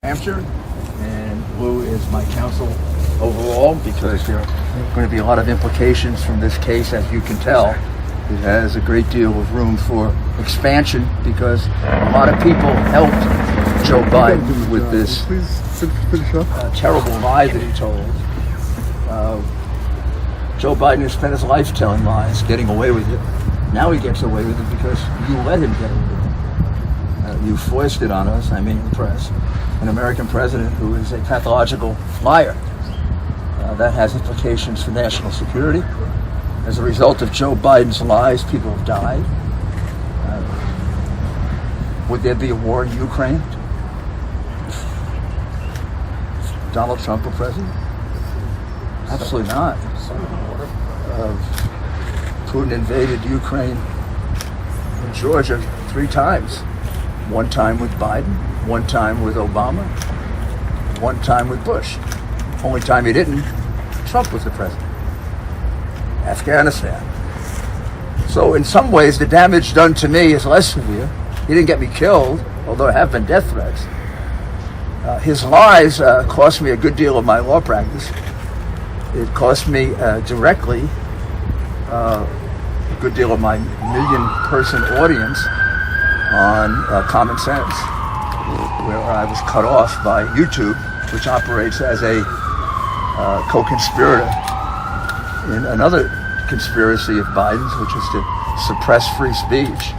Hampshire, and Lou is my counsel overall because there are going to be a lot of implications from this case, as you can tell. It has a great deal of room for expansion because a lot of people helped Joe Biden with this terrible lie that he told. Joe Biden has spent his life telling lies, getting away with it. Now he gets away with it because you let him get away with it. You foisted on us, I mean the press, an American president who is a pathological liar. That has implications for national security. As a result of Joe Biden's lies, people have died. Would there be a war in Ukraine if Donald Trump were president? Absolutely not. Putin invaded Ukraine and Georgia 3 times. One time with Biden, one time with Obama, one time with Bush. Only time he didn't, Trump was the president. Afghanistan. So in some ways, the damage done to me is less severe. He didn't get me killed, although there have been death threats. His lies cost me a good deal of my law practice. It cost me directly a good deal of my million-person audience on Common Sense, where I was cut off by YouTube, which operates as a co-conspirator in another conspiracy of Biden's, which is to suppress free speech.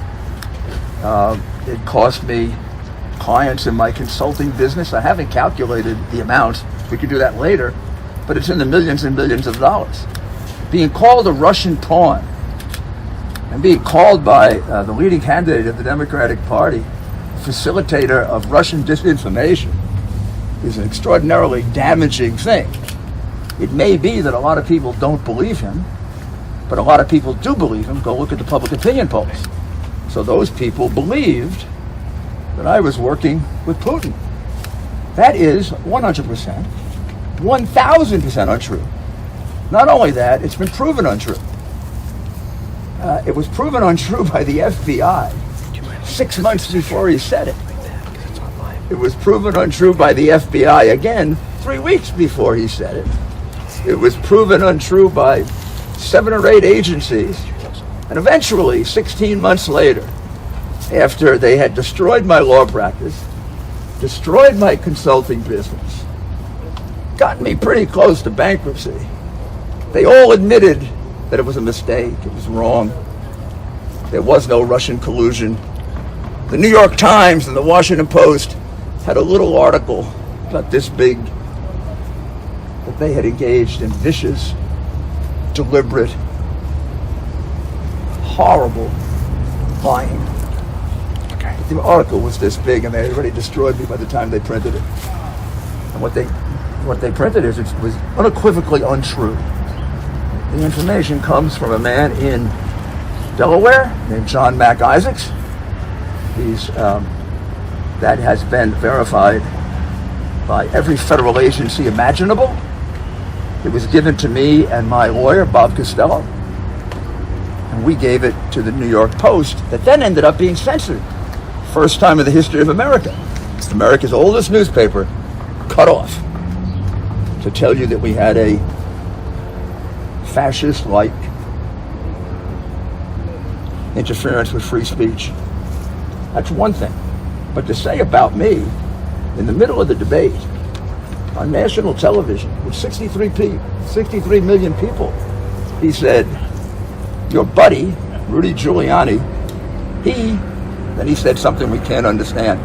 It cost me clients in my consulting business. I haven't calculated the amount. We could do that later, but it's in the millions and millions of dollars. Being called a Russian pawn and being called by the leading candidate of the Democratic Party, facilitator of Russian disinformation, is an extraordinarily damaging thing. It may be that a lot of people don't believe him, but a lot of people do believe him. Go look at the public opinion polls. So those people believed that I was working with Putin. That is 100%, 1,000% untrue. Not only that, it's been proven untrue. It was proven untrue by the FBI 6 months before he said it. It was proven untrue by the FBI again 3 weeks before he said it. It was proven untrue by 7 or 8 agencies. And eventually, 16 months later, after they had destroyed my law practice, destroyed my consulting business, gotten me pretty close to bankruptcy, they all admitted that it was a mistake, it was wrong. There was no Russian collusion. The New York Times and the Washington Post had a little article about this big that they had engaged in vicious, deliberate, horrible lying. Okay. The article was this big and they had already destroyed me by the time they printed it. And what they printed is it was unequivocally untrue. The information comes from a man in Delaware named John Mac Isaacs. That has been verified by every federal agency imaginable. It was given to me and my lawyer, Bob Costello, and we gave it to the New York Post that then ended up being censored. First time in the history of America. It's America's oldest newspaper cut off to tell you that we had a fascist-like interference with free speech. That's one thing. But to say about me, in the middle of the debate, on national television, with 63 million people, he said, your buddy, Rudy Giuliani, then he said something we can't understand,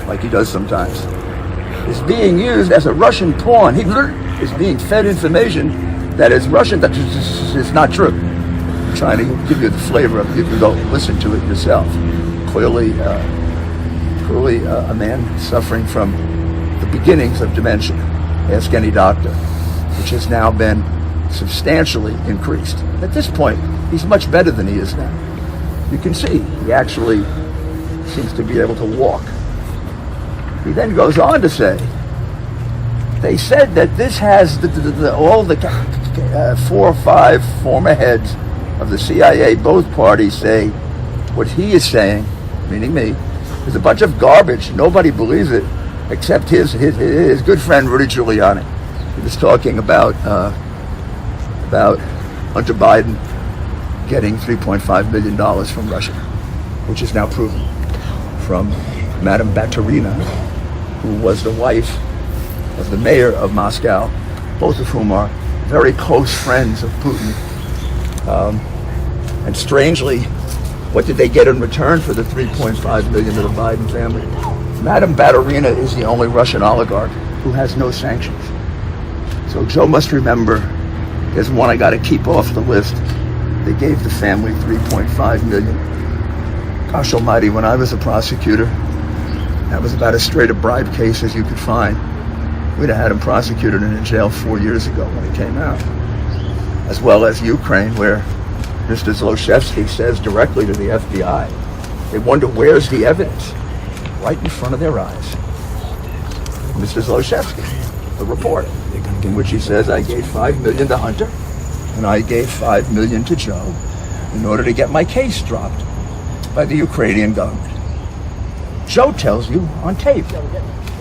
like he does sometimes, is being used as a Russian pawn. He is being fed information that is Russian, that is not true. I'm trying to give you the flavor of it. You can go listen to it yourself. Clearly a man suffering from the beginnings of dementia. Ask any doctor, which has now been substantially increased. At this point, he's much better than he is now. You can see he actually seems to be able to walk. He then goes on to say, they said that this has all the 4 or 5 former heads of the CIA, both parties say what he is saying, meaning me, is a bunch of garbage. Nobody believes it. except his good friend Rudy Giuliani. He was talking about Hunter Biden getting $3.5 million from Russia, which is now proven, from Madame Baturina, who was the wife of the mayor of Moscow, both of whom are very close friends of Putin. And strangely, what did they get in return for the $3.5 million of the Biden family? Madame Baturina is the only Russian oligarch who has no sanctions. So Joe must remember, there's one I got to keep off the list. They gave the family $3.5 million. Gosh almighty, when I was a prosecutor, that was about as straight a bribe case as you could find. We'd have had him prosecuted and in jail 4 years ago when he came out. As well as Ukraine, where Mr. Zlochevsky says directly to the FBI, they wonder where's the evidence? Right in front of their eyes. Mr. Zlochevsky, the reporter, in which he says, I gave $5 million to Hunter, and I gave $5 million to Joe in order to get my case dropped by the Ukrainian government. Joe tells you on tape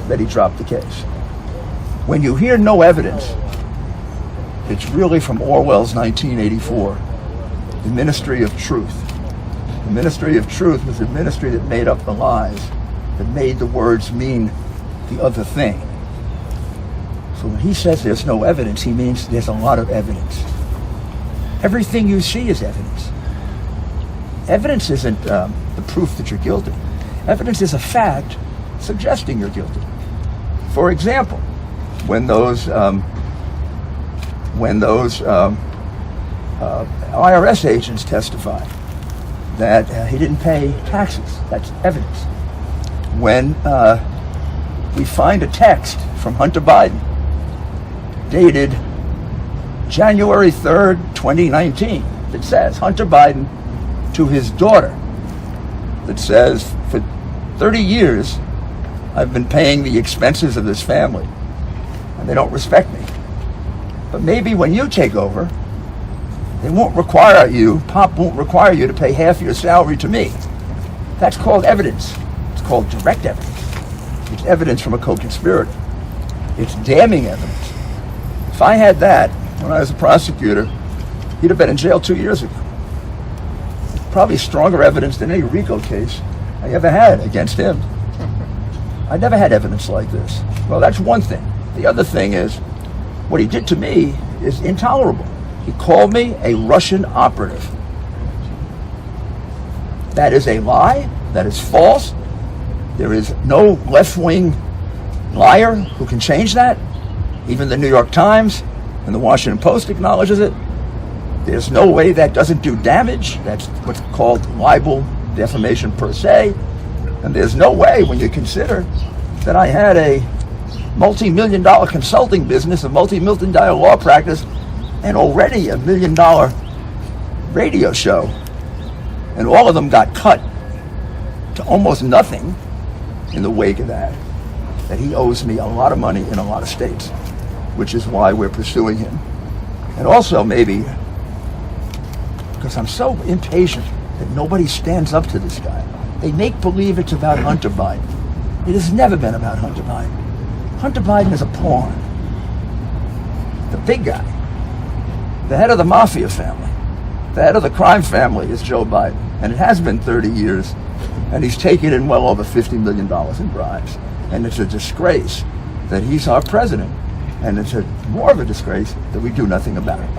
that he dropped the case. When you hear no evidence, it's really from Orwell's 1984, the Ministry of Truth. The Ministry of Truth was the ministry that made up the lies, that made the words mean the other thing. So when he says there's no evidence, he means there's a lot of evidence. Everything you see is evidence. Evidence isn't the proof that you're guilty. Evidence is a fact suggesting you're guilty. For example, when those IRS agents testify that he didn't pay taxes, that's evidence. When we find a text from Hunter Biden dated January 3rd, 2019, that says Hunter Biden to his daughter, that says, for 30 years, I've been paying the expenses of this family, and they don't respect me. But maybe when you take over, they won't require you, Pop won't require you to pay half your salary to me. That's called evidence. It's called direct evidence. It's evidence from a co-conspirator. It's damning evidence. If I had that when I was a prosecutor, he'd have been in jail 2 years ago. Probably stronger evidence than any RICO case I ever had against him. I never had evidence like this. Well, that's one thing. The other thing is, what he did to me is intolerable. He called me a Russian operative. That is a lie. That is false. There is no left-wing liar who can change that. Even the New York Times and the Washington Post acknowledges it. There's no way that doesn't do damage. That's what's called libel, defamation per se. And there's no way, when you consider that I had a multi-million-dollar consulting business, a multi-million-dollar law practice, and already $1 million radio show, and all of them got cut to almost nothing in the wake of that he owes me a lot of money in a lot of states, which is why we're pursuing him. And also maybe because I'm so impatient that nobody stands up to this guy. They make believe it's about Hunter Biden. It has never been about Hunter Biden. Hunter Biden is a pawn. The big guy, the head of the mafia family, the head of the crime family is Joe Biden. And it has been 30 years. And he's taken in well over $50 million in bribes. And it's a disgrace that he's our president. And it's more of a disgrace that we do nothing about it.